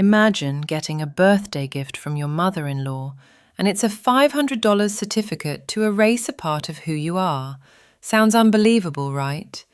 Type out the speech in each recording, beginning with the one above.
Imagine getting a birthday gift from your mother-in-law, and it's a $500 certificate to erase a part of who you are. Sounds unbelievable, right?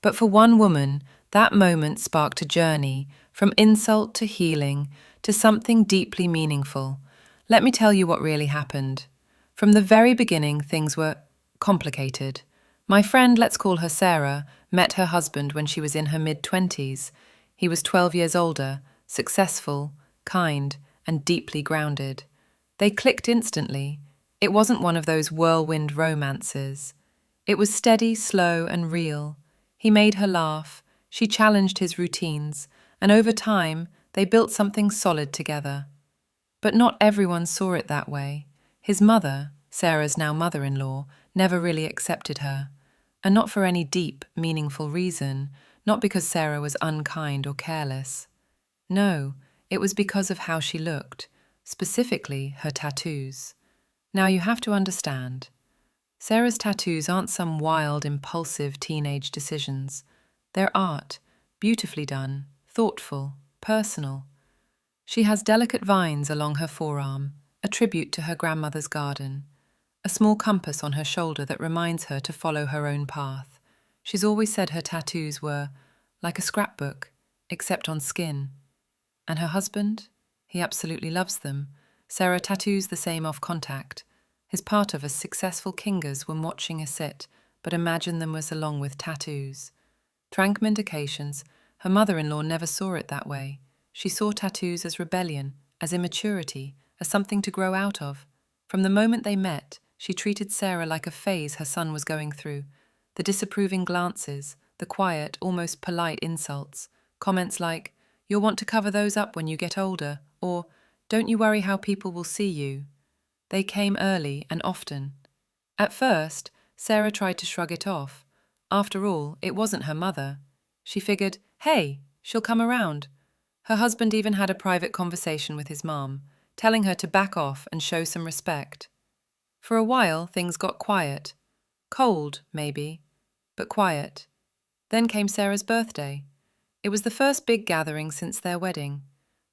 But for one woman, that moment sparked a journey from insult to healing to something deeply meaningful. Let me tell you what really happened. From the very beginning, things were complicated. My friend, let's call her Sarah, met her husband when she was in her mid-20s. He was 12 years older, successful, kind, and deeply grounded. They clicked instantly. It wasn't one of those whirlwind romances. It was steady, slow, and real. He made her laugh, she challenged his routines, and over time, they built something solid together. But not everyone saw it that way. His mother, Sarah's now mother-in-law, never really accepted her. And not for any deep, meaningful reason, not because Sarah was unkind or careless. No, it was because of how she looked, specifically her tattoos. Now you have to understand, Sarah's tattoos aren't some wild, impulsive teenage decisions. They're art, beautifully done, thoughtful, personal. She has delicate vines along her forearm, a tribute to her grandmother's garden, a small compass on her shoulder that reminds her to follow her own path. She's always said her tattoos were like a scrapbook, except on skin. And her husband? He absolutely loves them. Sarah tattoos the same off contact. His part of us successful kingers when watching a sit, but imagine them as along with tattoos. Tranquimentations, her mother-in-law never saw it that way. She saw tattoos as rebellion, as immaturity, as something to grow out of. From the moment they met, she treated Sarah like a phase her son was going through. The disapproving glances, the quiet, almost polite insults, comments like, "You'll want to cover those up when you get older," or "Don't you worry how people will see you." They came early and often. At first, Sarah tried to shrug it off. After all, it wasn't her mother. She figured, hey, she'll come around. Her husband even had a private conversation with his mom, telling her to back off and show some respect. For a while, things got quiet. Cold, maybe, but quiet. Then came Sarah's birthday. It was the first big gathering since their wedding.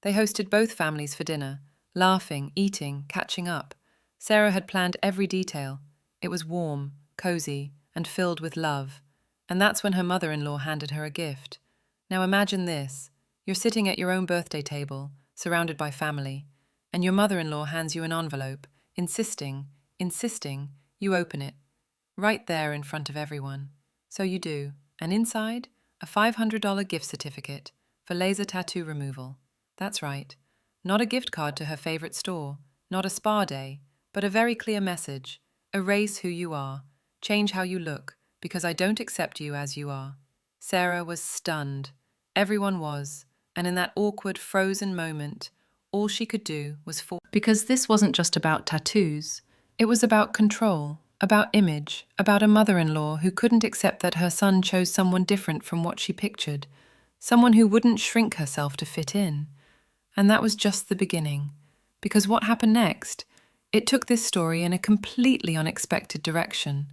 They hosted both families for dinner, laughing, eating, catching up. Sarah had planned every detail. It was warm, cozy, and filled with love. And that's when her mother-in-law handed her a gift. Now imagine this. You're sitting at your own birthday table, surrounded by family, and your mother-in-law hands you an envelope, insisting you open it. Right there in front of everyone. So you do. And inside, a $500 gift certificate for laser tattoo removal. That's right. Not a gift card to her favorite store, not a spa day, but a very clear message. Erase who you are. Change how you look, because I don't accept you as you are. Sarah was stunned. Everyone was. And in that awkward, frozen moment, all she could do was fall. Because this wasn't just about tattoos. It was about control, about image, about a mother-in-law who couldn't accept that her son chose someone different from what she pictured, someone who wouldn't shrink herself to fit in. And that was just the beginning. Because what happened next? It took this story in a completely unexpected direction.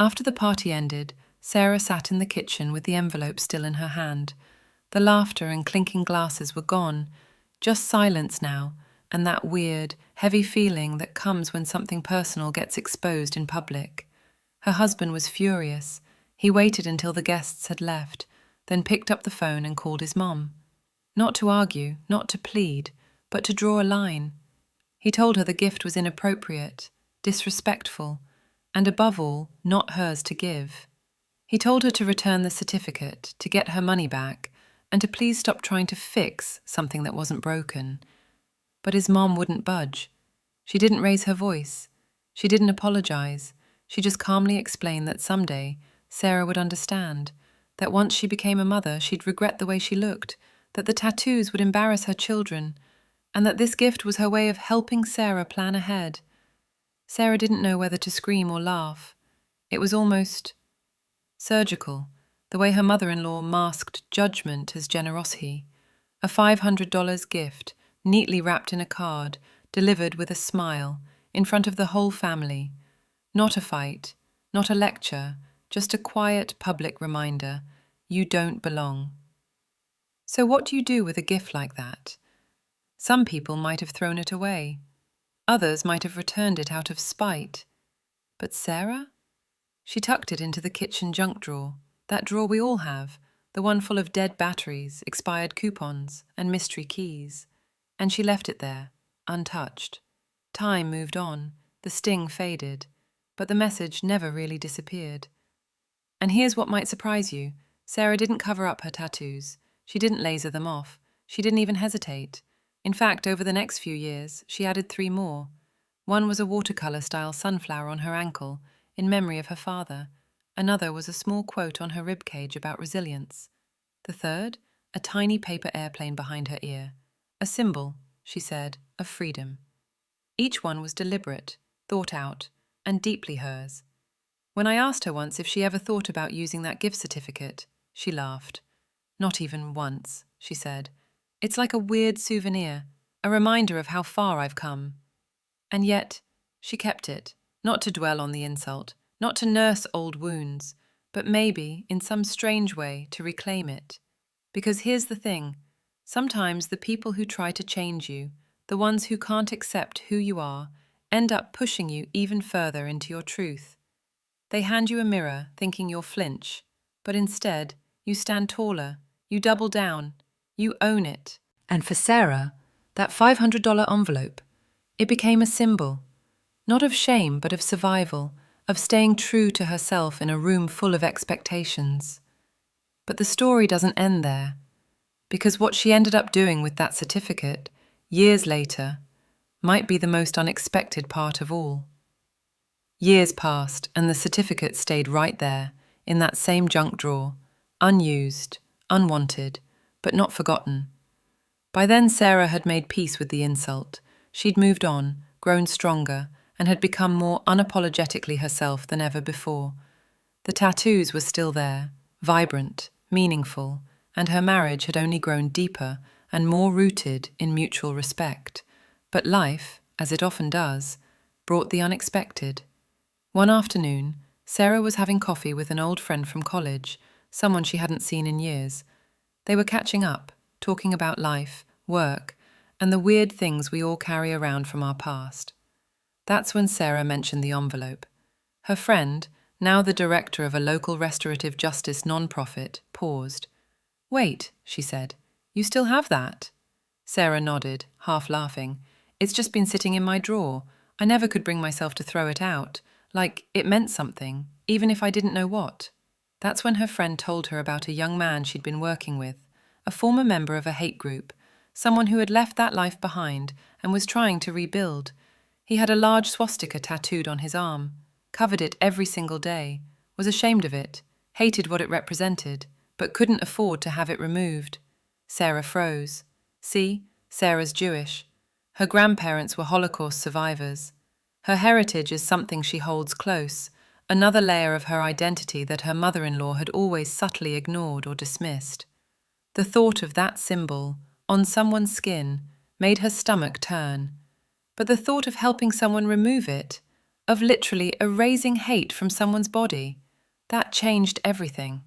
After the party ended, Sarah sat in the kitchen with the envelope still in her hand. The laughter and clinking glasses were gone, just silence now, and that weird, heavy feeling that comes when something personal gets exposed in public. Her husband was furious. He waited until the guests had left, then picked up the phone and called his mom. Not to argue, not to plead, but to draw a line. He told her the gift was inappropriate, disrespectful, and above all, not hers to give. He told her to return the certificate, to get her money back, and to please stop trying to fix something that wasn't broken. But his mom wouldn't budge. She didn't raise her voice. She didn't apologize. She just calmly explained that someday Sarah would understand, that once she became a mother, she'd regret the way she looked, that the tattoos would embarrass her children, and that this gift was her way of helping Sarah plan ahead. Sarah didn't know whether to scream or laugh. It was almost surgical, the way her mother-in-law masked judgment as generosity. A $500 gift, neatly wrapped in a card, delivered with a smile, in front of the whole family. Not a fight, not a lecture, just a quiet public reminder, you don't belong. So what do you do with a gift like that? Some people might have thrown it away. Others might have returned it out of spite. But Sarah? She tucked it into the kitchen junk drawer, that drawer we all have, the one full of dead batteries, expired coupons, and mystery keys. And she left it there, untouched. Time moved on, the sting faded, but the message never really disappeared. And here's what might surprise you. Sarah didn't cover up her tattoos. She didn't laser them off. She didn't even hesitate. In fact, over the next few years, she added 3 more. One was a watercolor-style sunflower on her ankle, in memory of her father. Another was a small quote on her ribcage about resilience. The third, a tiny paper airplane behind her ear. A symbol, she said, of freedom. Each one was deliberate, thought out, and deeply hers. When I asked her once if she ever thought about using that gift certificate, she laughed. Not even once, she said. It's like a weird souvenir, a reminder of how far I've come. And yet, she kept it, not to dwell on the insult, not to nurse old wounds, but maybe, in some strange way, to reclaim it. Because here's the thing, sometimes the people who try to change you, the ones who can't accept who you are, end up pushing you even further into your truth. They hand you a mirror, thinking you'll flinch, but instead, you stand taller, you double down, you own it. And for Sarah, that $500 envelope, it became a symbol, not of shame but of survival, of staying true to herself in a room full of expectations. But the story doesn't end there, because what she ended up doing with that certificate, years later, might be the most unexpected part of all. Years passed, and the certificate stayed right there, in that same junk drawer, unused, unwanted, but not forgotten. By then Sarah had made peace with the insult. She'd moved on, grown stronger, and had become more unapologetically herself than ever before. The tattoos were still there, vibrant, meaningful, and her marriage had only grown deeper and more rooted in mutual respect. But life, as it often does, brought the unexpected. One afternoon, Sarah was having coffee with an old friend from college, someone she hadn't seen in years. They were catching up, talking about life, work, and the weird things we all carry around from our past. That's when Sarah mentioned the envelope. Her friend, now the director of a local restorative justice nonprofit, paused. "Wait," she said, "you still have that?" Sarah nodded, half laughing. "It's just been sitting in my drawer. I never could bring myself to throw it out. Like, it meant something, even if I didn't know what." That's when her friend told her about a young man she'd been working with, a former member of a hate group, someone who had left that life behind and was trying to rebuild. He had a large swastika tattooed on his arm, covered it every single day, was ashamed of it, hated what it represented, but couldn't afford to have it removed. Sarah froze. See, Sarah's Jewish. Her grandparents were Holocaust survivors. Her heritage is something she holds close, another layer of her identity that her mother-in-law had always subtly ignored or dismissed. The thought of that symbol, on someone's skin, made her stomach turn. But the thought of helping someone remove it, of literally erasing hate from someone's body, that changed everything.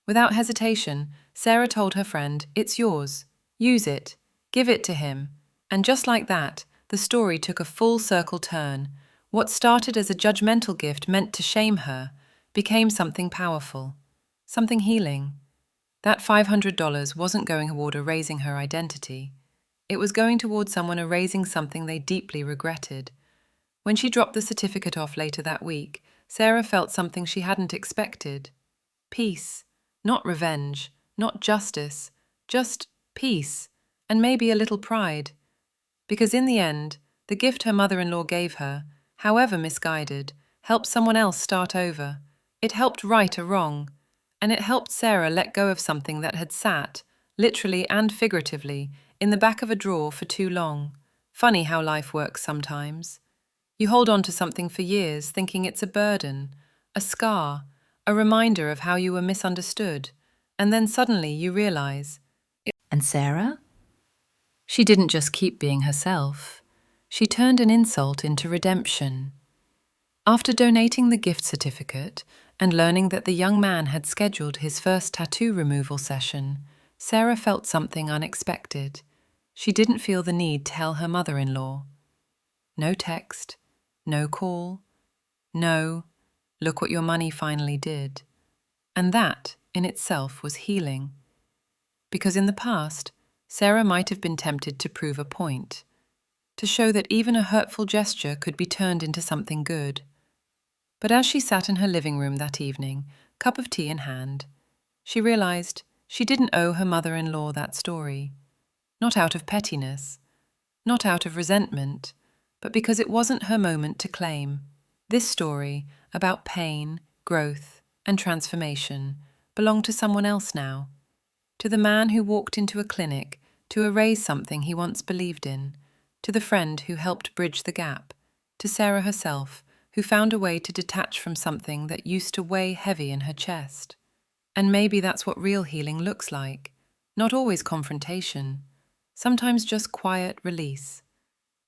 Without hesitation, Sarah told her friend, "It's yours. Use it. Give it to him." And just like that, the story took a full circle turn. What started as a judgmental gift meant to shame her became something powerful, something healing. That $500 wasn't going toward erasing her identity. It was going toward someone erasing something they deeply regretted. When she dropped the certificate off later that week, Sarah felt something she hadn't expected. Peace. Not revenge, not justice, just peace, and maybe a little pride. Because in the end, the gift her mother-in-law gave her, however misguided, helped someone else start over. It helped right a wrong, and it helped Sarah let go of something that had sat, literally and figuratively, in the back of a drawer for too long. Funny how life works sometimes. You hold on to something for years thinking it's a burden, a scar, a reminder of how you were misunderstood, and then suddenly you realize. And Sarah? She didn't just keep being herself. She turned an insult into redemption. After donating the gift certificate and learning that the young man had scheduled his first tattoo removal session, Sarah felt something unexpected. She didn't feel the need to tell her mother-in-law. No text, no call, no, look what your money finally did. And that, in itself, was healing. Because in the past, Sarah might have been tempted to prove a point, to show that even a hurtful gesture could be turned into something good. But as she sat in her living room that evening, cup of tea in hand, she realized she didn't owe her mother-in-law that story. Not out of pettiness, not out of resentment, but because it wasn't her moment to claim. This story, about pain, growth, and transformation, belonged to someone else now. To the man who walked into a clinic to erase something he once believed in, to the friend who helped bridge the gap, to Sarah herself, who found a way to detach from something that used to weigh heavy in her chest. And maybe that's what real healing looks like. Not always confrontation, sometimes just quiet release.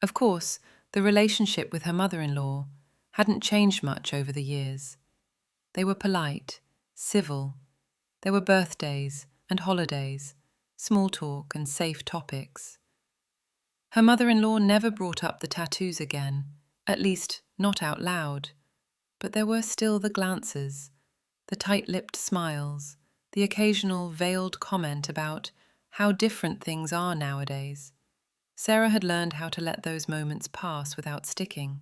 Of course, the relationship with her mother-in-law hadn't changed much over the years. They were polite, civil. There were birthdays and holidays, small talk and safe topics. Her mother-in-law never brought up the tattoos again, at least not out loud. But there were still the glances, the tight-lipped smiles, the occasional veiled comment about how different things are nowadays. Sarah had learned how to let those moments pass without sticking.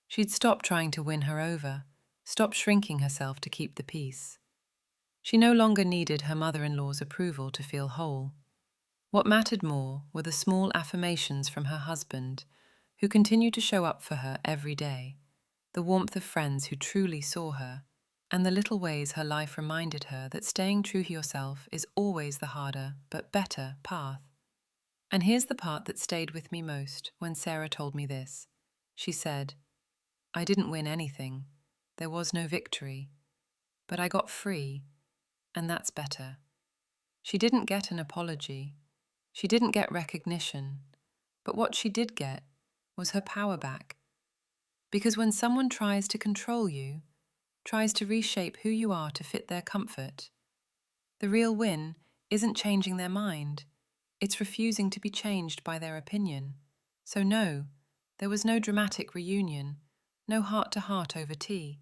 She'd stopped trying to win her over, stopped shrinking herself to keep the peace. She no longer needed her mother-in-law's approval to feel whole. What mattered more were the small affirmations from her husband, who continued to show up for her every day, the warmth of friends who truly saw her, and the little ways her life reminded her that staying true to yourself is always the harder but better path. And here's the part that stayed with me most when Sarah told me this. She said, "I didn't win anything. There was no victory. But I got free, and that's better." She didn't get an apology. She didn't get recognition. But what she did get was her power back. Because when someone tries to control you, tries to reshape who you are to fit their comfort, the real win isn't changing their mind. It's refusing to be changed by their opinion. So no, there was no dramatic reunion, no heart-to-heart over tea,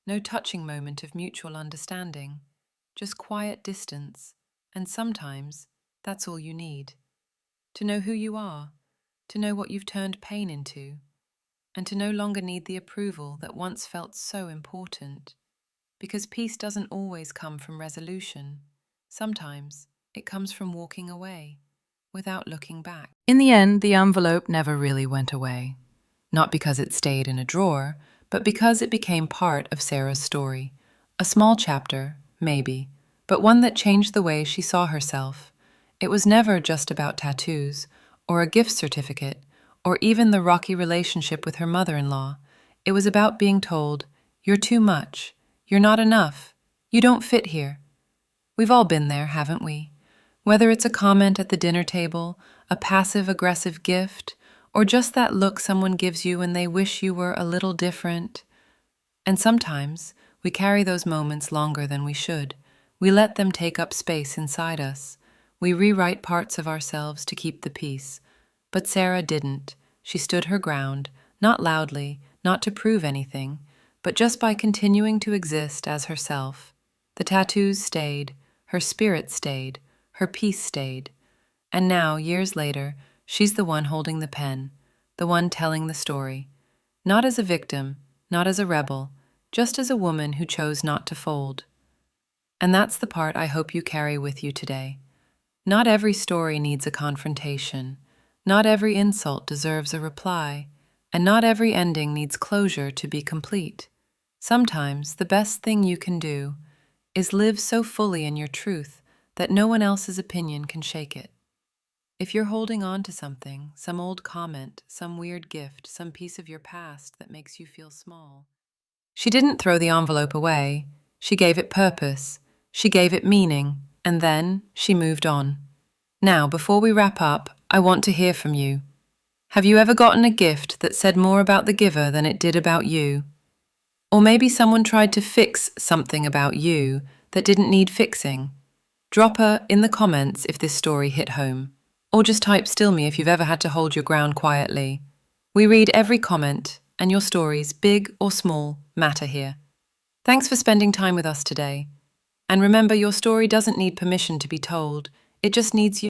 no touching moment of mutual understanding, just quiet distance, and sometimes that's all you need. To know who you are, to know what you've turned pain into, and to no longer need the approval that once felt so important. Because peace doesn't always come from resolution. Sometimes it comes from walking away, without looking back. In the end, the envelope never really went away. Not because it stayed in a drawer, but because it became part of Sarah's story. A small chapter, maybe, but one that changed the way she saw herself. It was never just about tattoos, or a gift certificate, or even the rocky relationship with her mother-in-law. It was about being told, "You're too much. You're not enough. You don't fit here." We've all been there, haven't we? Whether it's a comment at the dinner table, a passive-aggressive gift, or just that look someone gives you when they wish you were a little different. And sometimes we carry those moments longer than we should. We let them take up space inside us. We rewrite parts of ourselves to keep the peace. But Sarah didn't. She stood her ground, not loudly, not to prove anything, but just by continuing to exist as herself. The tattoos stayed, her spirit stayed, her peace stayed. And now, years later, she's the one holding the pen, the one telling the story. Not as a victim, not as a rebel, just as a woman who chose not to fold. And that's the part I hope you carry with you today. Not every story needs a confrontation. Not every insult deserves a reply. And not every ending needs closure to be complete. Sometimes the best thing you can do is live so fully in your truth that no one else's opinion can shake it. If you're holding on to something, some old comment, some weird gift, some piece of your past that makes you feel small. She didn't throw the envelope away. She gave it purpose. She gave it meaning. And then she moved on. Now, before we wrap up, I want to hear from you. Have you ever gotten a gift that said more about the giver than it did about you? Or maybe someone tried to fix something about you that didn't need fixing? Drop her in the comments if this story hit home. Or just type "still me" if you've ever had to hold your ground quietly. We read every comment, and your stories, big or small, matter here. Thanks for spending time with us today. And remember, your story doesn't need permission to be told. It just needs you.